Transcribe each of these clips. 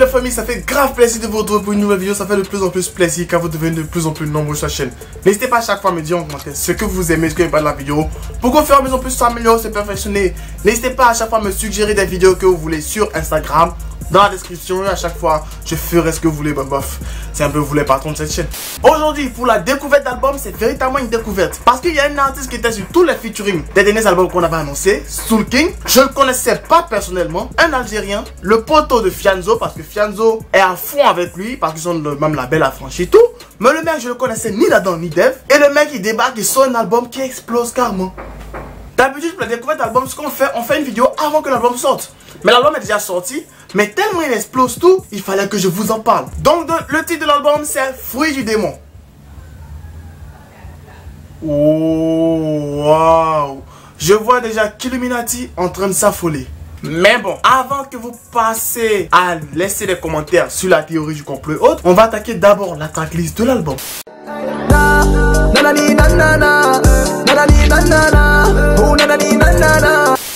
la famille, ça fait grave plaisir de vous retrouver pour une nouvelle vidéo. Ça fait de plus en plus plaisir car vous devenez de plus en plus nombreux sur la chaîne. N'hésitez pas à chaque fois à me dire en commentaire ce que vous aimez, ce que vous n'aimez pas de la vidéo. Pour qu'on fasse de plus en plus s'améliorer, se perfectionner. N'hésitez pas à chaque fois à me suggérer des vidéos que vous voulez sur Instagram. Dans la description, à chaque fois, je ferai ce que vous voulez, bof. C'est un peu vous les patrons de cette chaîne. Aujourd'hui, pour la découverte d'album, c'est véritablement une découverte. Parce qu'il y a un artiste qui était sur tous les featuring des derniers albums qu'on avait annoncés, Soul King. Je ne le connaissais pas personnellement. Un Algérien, le poteau de Fianzo, parce que Fianzo est à fond avec lui, parce qu'ils ont le même label affranchi tout. Mais le mec, je ne le connaissais ni d'Adam ni d'Ève. Et le mec, il débarque, il sort un album qui explose carrément. D'habitude, pour la découverte d'album, ce qu'on fait, on fait une vidéo avant que l'album sorte. Mais l'album est déjà sorti, mais tellement il explose tout, il fallait que je vous en parle. Donc le titre de l'album c'est Fruit du démon. Oh, waouh. Je vois déjà qu'Illuminati en train de s'affoler. Mais bon, avant que vous passez à laisser des commentaires sur la théorie du complot et autres, on va attaquer d'abord la tracklist de l'album.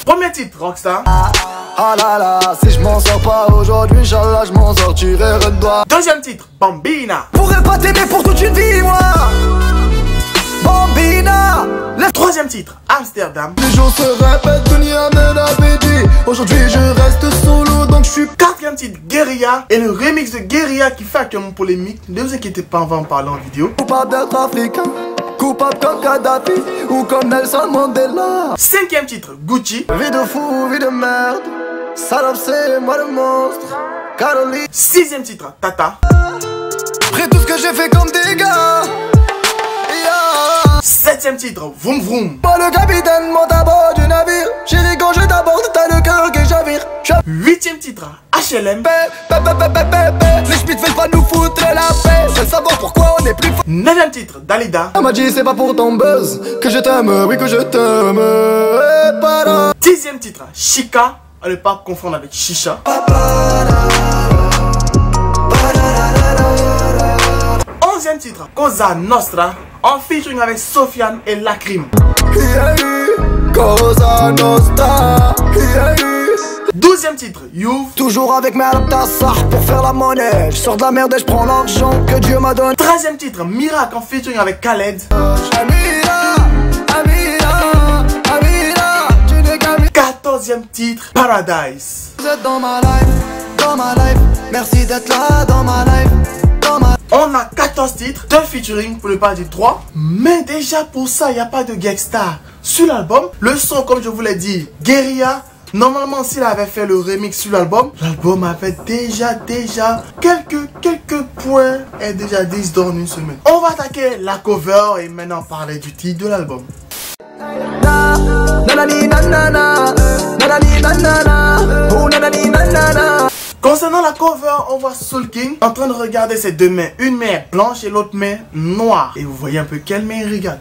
Premier titre, Rockstar. Ah là là, si je m'en sors pas aujourd'hui, Inch'Allah, je m'en sortirai redouane. Deuxième titre, Bambina. Pourrais pas t'aimer pour toute une vie, moi. Bambina. Troisième titre, Amsterdam. Les jours se répètent, dunia mène appétit. Aujourd'hui, je reste solo, donc je suis... Quatrième titre, Guérilla. Et le remix de Guérilla qui fait actuellement polémique. Ne vous inquiétez pas, on va en parler en vidéo. coupable d'être africain, coupable comme Kadhafi ou comme Nelson Mandela. Cinquième titre, Gucci. Vie de fou, vie de merde. Salope, c'est moi le monstre. Caroline. Sixième titre, Tata. Après tout ce que j'ai fait comme dégâts. Yeah. Septième titre, Vroom Vroom. Moi le capitaine monte à bord du navire. Chérie, quand je t'aborde, t'as le cœur qui javire. Huitième titre, HLM. Les schmitts veulent pas nous foutre la paix. Je veux savoir pourquoi on est plus fort. Neuvième titre, Dalida. Elle m'a dit c'est pas pour ton buzz que je t'aime, oui que je t'aime. Dixième titre, Chica. À ne pas confondre avec Chicha. Onzième titre, Cosa Nostra. En featuring avec Sofiane et Lacrim. Cosa Nostra. Douzième titre, Youth. Toujours avec mes adaptations pour faire la monnaie. Je sors de la merde et je prends l'argent que Dieu m'a donné. Treizième titre, Miracle en featuring avec Khaled. Quatorzième titre, Paradise. Vous êtes dans ma life, merci d'être là dans ma life, On a 14 titres, 2 featuring pour ne pas dire 3. Mais déjà pour ça, il n'y a pas de gangsta sur l'album. Le son, comme je vous l'ai dit, Guérilla. Normalement, s'il avait fait le remix sur l'album, l'album avait déjà quelques points et déjà 10 dans une semaine. On va attaquer la cover et maintenant parler du titre de l'album. Concernant la cover, on voit Soul King en train de regarder ses deux mains. Une main blanche et l'autre main noire. Et vous voyez un peu quelle main il regarde.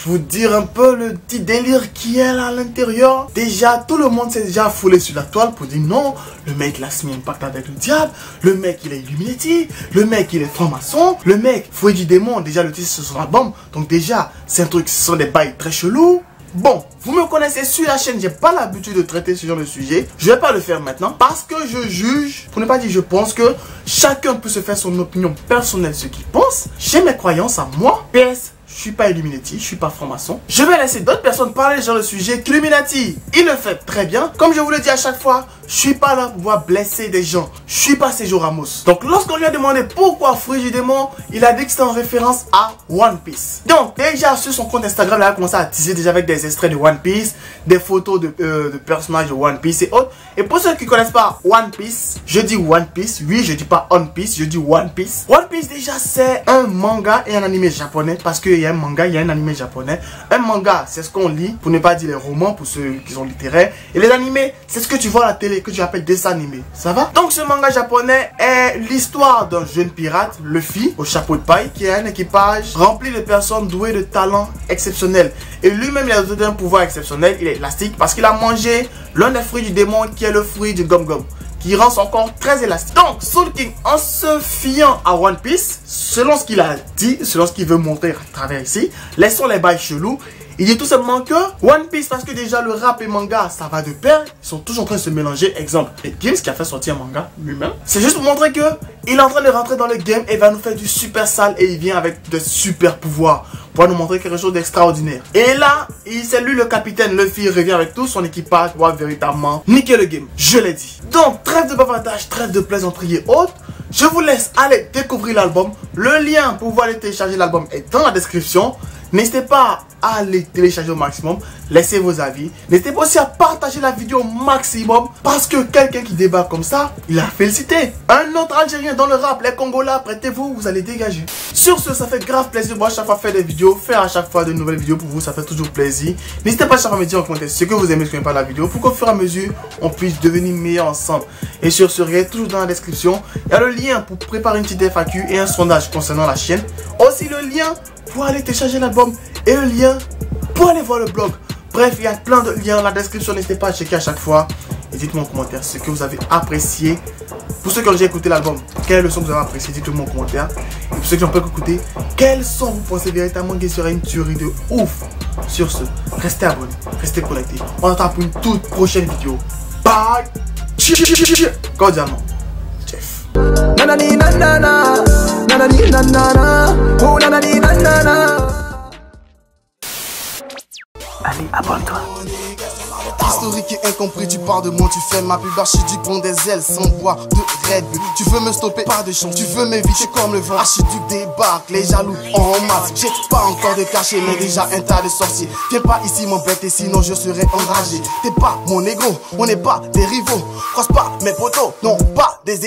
Vous dire un peu le petit délire qui est là à l'intérieur. Déjà, tout le monde s'est déjà foulé sur la toile pour dire non. Le mec, il a signé un pacte avec le diable. Le mec, il est Illuminati. Le mec, il est franc-maçon. Le mec, Fruit du démon. Déjà, le titre, c'est son album. Donc déjà, c'est un truc, ce sont des bails très chelous. Bon, vous me connaissez sur la chaîne, j'ai pas l'habitude de traiter ce genre de sujet. Je vais pas le faire maintenant parce que je juge, pour ne pas dire je pense que chacun peut se faire son opinion personnelle, ce qu'il pense. J'ai mes croyances à moi. PS, je suis pas Illuminati, je suis pas franc-maçon. Je vais laisser d'autres personnes parler de ce genre de sujet. Illuminati, il le fait très bien. Comme je vous le dis à chaque fois, je suis pas là pour pouvoir blesser des gens. Je suis pas Sergio Ramos. Donc lorsqu'on lui a demandé pourquoi Fruit du démon, il a dit que c'était en référence à One Piece. Donc déjà sur son compte Instagram, il a commencé à teaser déjà avec des extraits de One Piece, des photos de personnages de One Piece et autres. Et pour ceux qui connaissent pas One Piece, je dis One Piece. Oui, je dis pas One Piece, je dis One Piece. One Piece déjà c'est un manga et un animé japonais parce qu'il y a un manga, il y a un animé japonais. Un manga, c'est ce qu'on lit, pour ne pas dire les romans, pour ceux qui sont littéraires. Et les animés, c'est ce que tu vois à la télé, que tu appelles dessin animé. Ça va? Donc ce manga japonais est l'histoire d'un jeune pirate, Luffy, au chapeau de paille, qui a un équipage rempli de personnes douées de talents exceptionnels. Et lui-même, il a donné un pouvoir exceptionnel, il est élastique, parce qu'il a mangé l'un des fruits du démon, qui est le fruit du gum-gum, qui rend son corps très élastique. Donc, Soul King, en se fiant à One Piece, selon ce qu'il a dit, selon ce qu'il veut montrer à travers ici, laissons les bails chelous, Il dit tout simplement que One Piece, parce que déjà le rap et manga, ça va de pair, ils sont toujours en train de se mélanger. Exemple, et Gims qui a fait sortir un manga lui-même. C'est juste pour montrer que il est en train de rentrer dans le game et va nous faire du super sale et il vient avec de super pouvoirs pour nous montrer quelque chose d'extraordinaire. Et là, c'est lui le capitaine, Luffy revient avec tout son équipage pour véritablement niquer le game. Je l'ai dit. Donc, trêve de bavardage, trêve de plaisanterie et autres. Je vous laisse aller découvrir l'album. Le lien pour pouvoir aller télécharger l'album est dans la description. N'hésitez pas à les télécharger au maximum. Laissez vos avis. N'hésitez pas aussi à partager la vidéo au maximum. Parce que quelqu'un qui débat comme ça, il a félicité. Un autre Algérien dans le rap, les Congolais, prêtez-vous, vous allez dégager. Sur ce, ça fait grave plaisir. Moi, à chaque fois faire des vidéos, faire à chaque fois de nouvelles vidéos pour vous, ça fait toujours plaisir. N'hésitez pas à chaque fois me dire en commentaire ce que vous aimez, ce que vous n'aimez pas la vidéo. Pour qu'au fur et à mesure, on puisse devenir meilleur ensemble. Et sur ce, regardez toujours dans la description. Il y a le lien pour préparer une petite FAQ et un sondage concernant la chaîne. Aussi le lien pour aller télécharger l'album et le lien pour aller voir le blog. Bref, il y a plein de liens dans la description. N'hésitez pas à checker à chaque fois. Et dites-moi en commentaire ce que vous avez apprécié. Pour ceux qui ont déjà écouté l'album, quelle leçon vous avez apprécié, dites-le moi en commentaire. Et pour ceux qui n'ont pas écouté, quel son vous pensez véritablement qu'il serait une tuerie de ouf. Sur ce, restez abonnés, restez connectés. On attend pour une toute prochaine vidéo. Bye. Cordialement, Jeff. Nanani nanana, nanani nanana, oh nanani nanana. Allez, abonne-toi. Historique et incompris, tu parles de moi, tu fais ma pub archiduc, bon des ailes sans bois de Red Bull. Tu veux me stopper, pas de chance, tu veux m'éviter comme le vent. Archiduc débarque, les jaloux en masse. J'ai pas encore de cachet, mais déjà un tas de sorciers. Viens pas ici m'embêter, sinon je serai enragé. T'es pas mon négro, on n'est pas des rivaux. Croise pas mes potos, non pas des